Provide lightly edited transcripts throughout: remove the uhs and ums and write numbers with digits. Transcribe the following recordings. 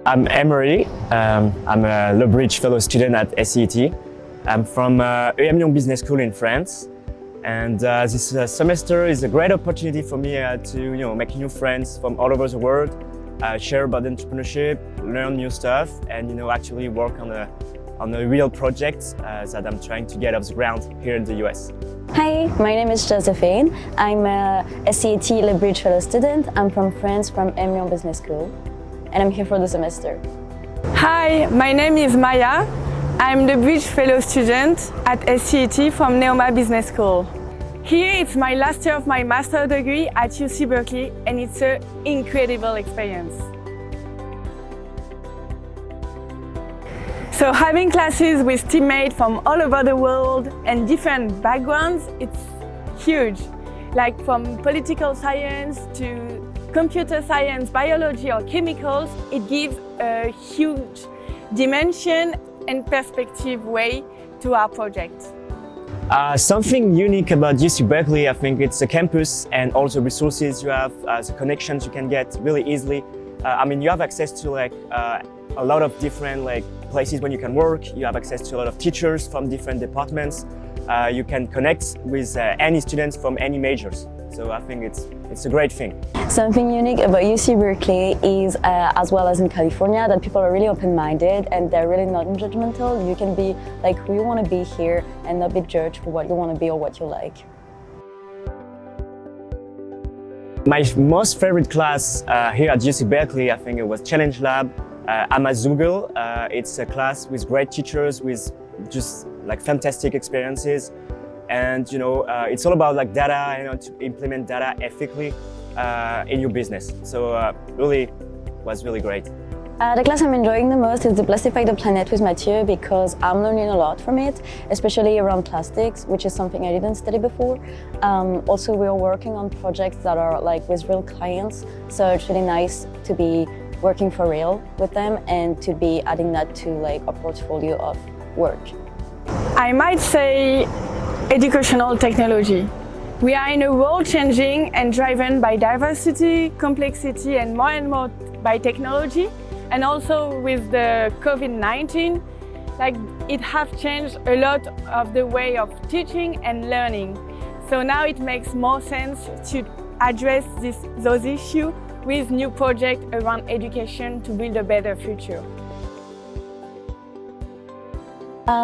I'm Emery. I'm a Le Bridge Fellow student at SCET. I'm from UC Business School in France. And this semester is a great opportunity for me to make new friends from all over the world, share about entrepreneurship, learn new stuff, and actually work on a real project that I'm trying to get off the ground here in the US. Hi, my name is Josephine. I'm a SCET Le Bridge Fellow student. I'm from France, from UC Business School, and I'm here for the semester. Hi, my name is Maya. I'm the Bridge Fellow student at SCET from UC Business School. Here it's my last year of my master's degree at UC Berkeley, and it's an incredible experience. So having classes with teammates from all over the world and different backgrounds, it's huge. Like from political science to computer science, biology or chemicals, it gives a huge dimension and perspective way to our project. Something unique about UC Berkeley, I think it's the campus and all the resources you have, the connections you can get really easily. You have access to a lot of different places when you can work. You have access to a lot of teachers from different departments. You can connect with any students from any majors. So I think it's a great thing. Something unique about UC Berkeley is, as well as in California, that people are really open-minded and they're really not judgmental. You can be like who you want to be here and not be judged for what you want to be or what you like. My most favorite class here at UC Berkeley, I think it was Challenge Lab. I'm at Zoogle. It's a class with great teachers, with just fantastic experiences. And it's all about data, to implement data ethically in your business. So really was really great. The class I'm enjoying the most is the Plastify the Planet with Mathieu, because I'm learning a lot from it, especially around plastics, which is something I didn't study before. Also, we're working on projects that are with real clients, so it's really nice to be working for real with them and to be adding that to a portfolio of work. I might say educational technology. We are in a world changing and driven by diversity, complexity, and more by technology. And also with the COVID-19, it has changed a lot of the way of teaching and learning. So now it makes more sense to address those issues with new projects around education to build a better future.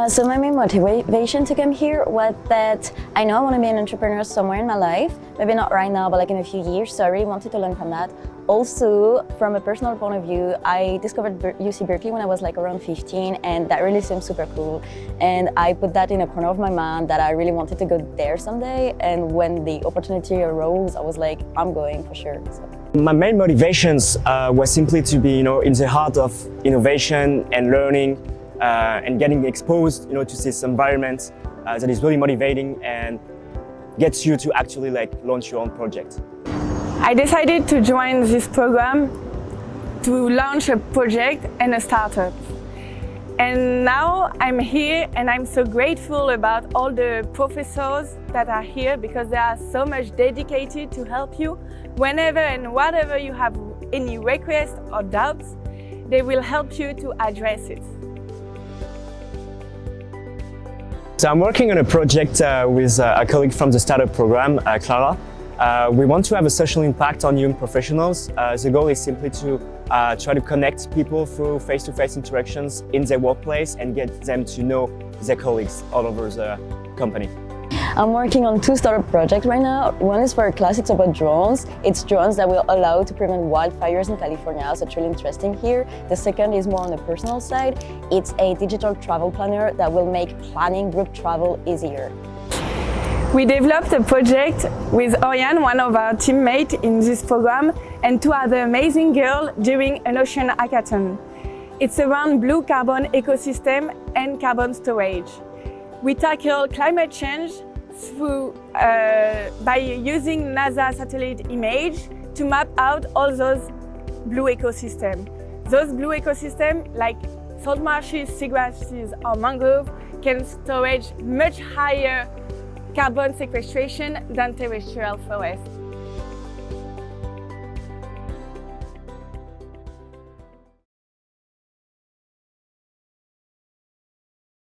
So my main motivation to come here was that I know I want to be an entrepreneur somewhere in my life, maybe not right now, but in a few years, so I really wanted to learn from that. Also, from a personal point of view, I discovered UC Berkeley when I was around 15, and that really seemed super cool. And I put that in a corner of my mind that I really wanted to go there someday, and when the opportunity arose, I was like, I'm going for sure. So. My main motivations was simply to be in the heart of innovation and learning, and getting exposed to this environment that is really motivating and gets you to actually launch your own project. I decided to join this program to launch a project and a startup. And now I'm here and I'm so grateful about all the professors that are here, because they are so much dedicated to help you whenever and whatever you have any requests or doubts, they will help you to address it. So I'm working on a project with a colleague from the startup program, Clara. We want to have a social impact on young professionals. The goal is simply to try to connect people through face-to-face interactions in their workplace and get them to know their colleagues all over the company. I'm working on two startup projects right now. One is for a class, it's about drones. It's drones that will allow to prevent wildfires in California, so it's really interesting here. The second is more on the personal side. It's a digital travel planner that will make planning group travel easier. We developed a project with Oriane, one of our teammates in this program, and two other amazing girls during an ocean hackathon. It's around blue carbon ecosystem and carbon storage. We tackle climate change by using NASA satellite image to map out all those blue ecosystems. Those blue ecosystems, like salt marshes, seagrasses or mangrove, can storage much higher carbon sequestration than terrestrial forests.